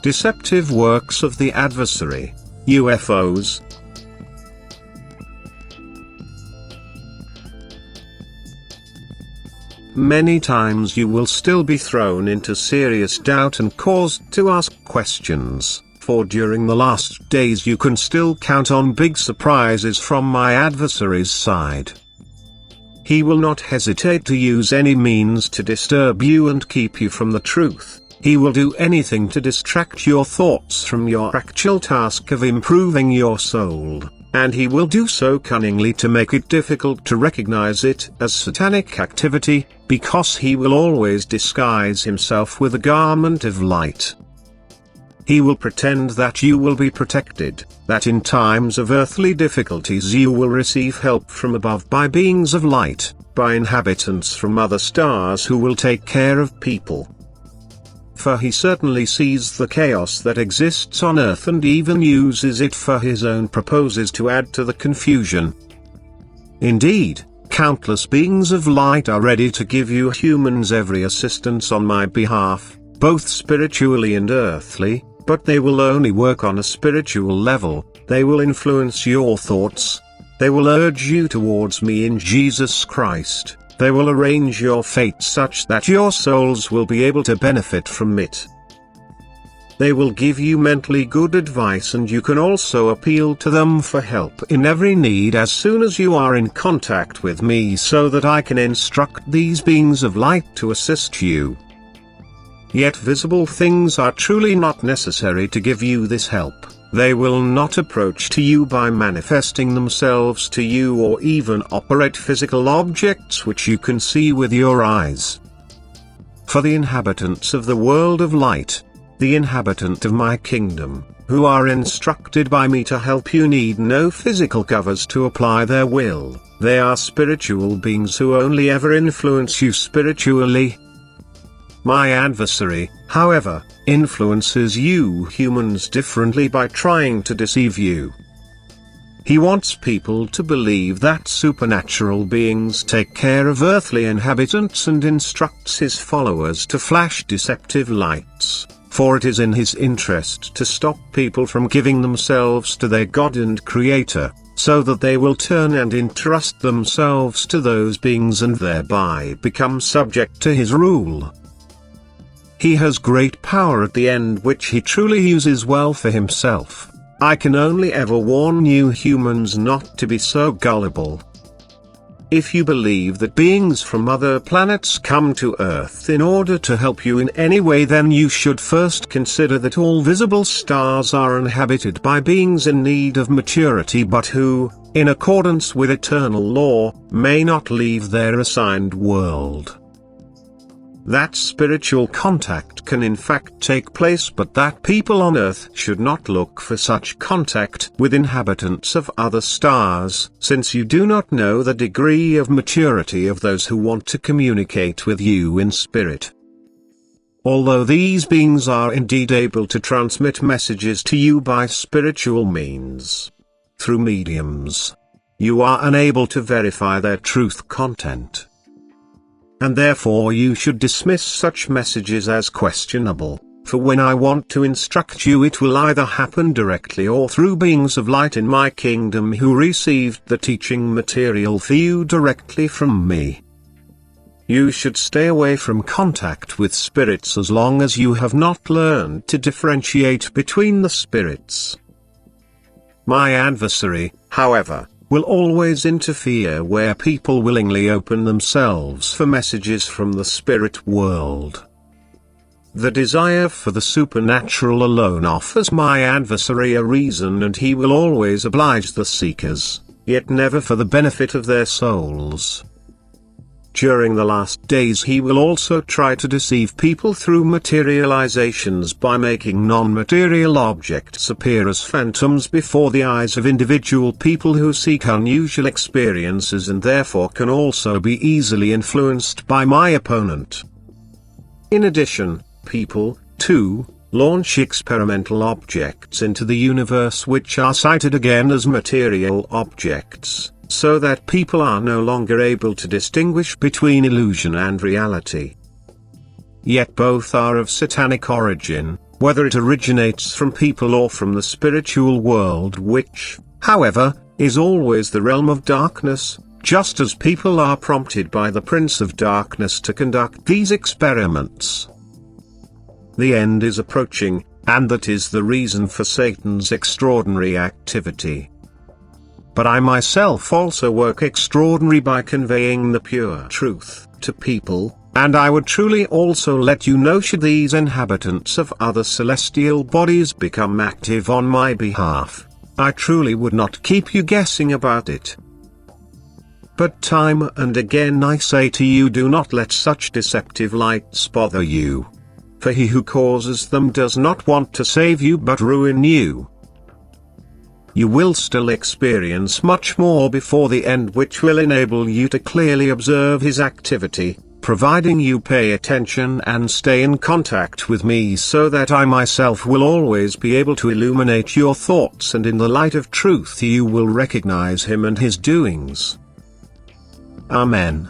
Deceptive works of the adversary, UFOs. Many times you will still be thrown into serious doubt and caused to ask questions, for during the last days you can still count on big surprises from my adversary's side. He will not hesitate to use any means to disturb you and keep you from the truth. He will do anything to distract your thoughts from your actual task of improving your soul, and he will do so cunningly to make it difficult to recognize it as satanic activity, because he will always disguise himself with a garment of light. He will pretend that you will be protected, that in times of earthly difficulties you will receive help from above by beings of light, by inhabitants from other stars who will take care of people. For he certainly sees the chaos that exists on earth and even uses it for his own purposes to add to the confusion. Indeed, countless beings of light are ready to give you humans every assistance on my behalf, both spiritually and earthly, but they will only work on a spiritual level. They will influence your thoughts. They will urge you towards me in Jesus Christ. They will arrange your fate such that your souls will be able to benefit from it. They will give you mentally good advice, and you can also appeal to them for help in every need as soon as you are in contact with me, so that I can instruct these beings of light to assist you. Yet visible things are truly not necessary to give you this help. They will not approach to you by manifesting themselves to you or even operate physical objects which you can see with your eyes. For the inhabitants of the world of light, the inhabitant of my kingdom, who are instructed by me to help you, need no physical covers to apply their will. They are spiritual beings who only ever influence you spiritually. My adversary, however, influences you humans differently by trying to deceive you. He wants people to believe that supernatural beings take care of earthly inhabitants and instructs his followers to flash deceptive lights, for it is in his interest to stop people from giving themselves to their God and Creator, so that they will turn and entrust themselves to those beings and thereby become subject to his rule. He has great power at the end, which he truly uses well for himself. I can only ever warn you humans not to be so gullible. If you believe that beings from other planets come to Earth in order to help you in any way, then you should first consider that all visible stars are inhabited by beings in need of maturity, but who, in accordance with eternal law, may not leave their assigned world. That spiritual contact can in fact take place, but that people on Earth should not look for such contact with inhabitants of other stars, since you do not know the degree of maturity of those who want to communicate with you in spirit. Although these beings are indeed able to transmit messages to you by spiritual means, through mediums, you are unable to verify their truth content. And therefore you should dismiss such messages as questionable, for when I want to instruct you, it will either happen directly or through beings of light in my kingdom who received the teaching material for you directly from me. You should stay away from contact with spirits as long as you have not learned to differentiate between the spirits. My adversary, however, will always interfere where people willingly open themselves for messages from the spirit world. The desire for the supernatural alone offers my adversary a reason, and he will always oblige the seekers, yet never for the benefit of their souls. During the last days he will also try to deceive people through materializations by making non-material objects appear as phantoms before the eyes of individual people who seek unusual experiences and therefore can also be easily influenced by my opponent. In addition, people, too, launch experimental objects into the universe which are sighted again as material objects, so that people are no longer able to distinguish between illusion and reality. Yet both are of satanic origin, whether it originates from people or from the spiritual world, which, however, is always the realm of darkness, just as people are prompted by the Prince of Darkness to conduct these experiments. The end is approaching, and that is the reason for Satan's extraordinary activity. But I myself also work extraordinary by conveying the pure truth to people, and I would truly also let you know should these inhabitants of other celestial bodies become active on my behalf. I truly would not keep you guessing about it. But time and again I say to you, do not let such deceptive lights bother you. For he who causes them does not want to save you but ruin you. You will still experience much more before the end, which will enable you to clearly observe his activity, providing you pay attention and stay in contact with me, so that I myself will always be able to illuminate your thoughts, and in the light of truth you will recognize him and his doings. Amen.